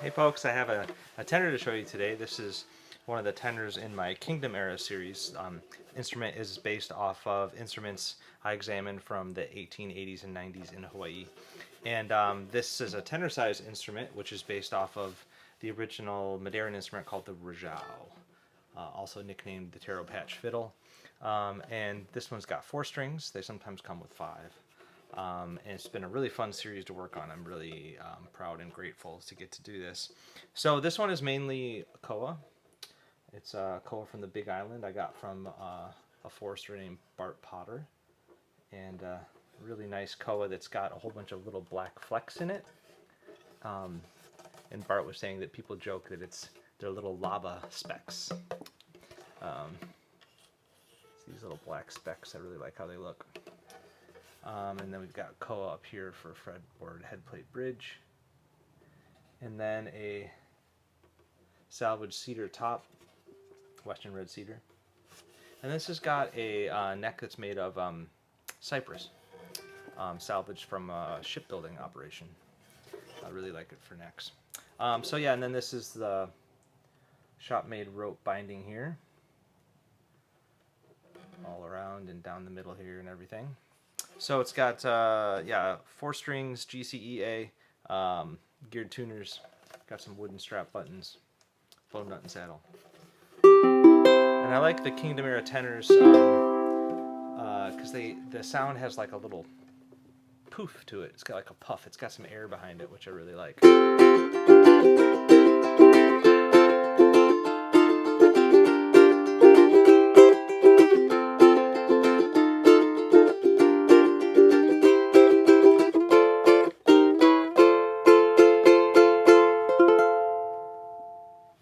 Hey folks, I have a tenor to show you today. This is one of the tenors in my Kingdom Era series. Instrument is based off of instruments I examined from the 1880s and 90s in Hawaii. And this is a tenor size instrument, which is based off of the original Madeiran instrument called the rajau, also nicknamed the taro patch fiddle. And this one's got 4 strings. They sometimes come with 5. And it's been a really fun series to work on. I'm really proud and grateful to get to do this. So this one is mainly koa. It's a koa from the Big Island I got from a forester named Bart Potter. And a really nice koa that's got a whole bunch of little black flecks in it. And Bart was saying that people joke that they're little lava specks. These little black specks, I really like how they look. And then we've got koa up here for fretboard headplate bridge. And then a salvage cedar top, western red cedar. And this has got a neck that's made of cypress, salvaged from a shipbuilding operation. I really like it for necks. So yeah, and then this is the shop-made rope binding here, all around and down the middle here and everything. So it's got 4 strings, GCEA, geared tuners, got some wooden strap buttons, bow nut and saddle. And I like the Kingdom Era tenors because the sound has like a little poof to it. It's got like a puff. It's got some air behind it, which I really like.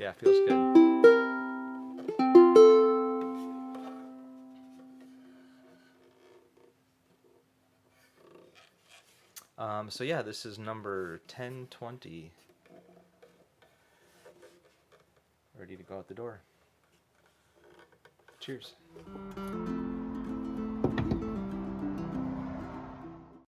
Yeah, feels good. So yeah, this is number 1020. Ready to go out the door. Cheers.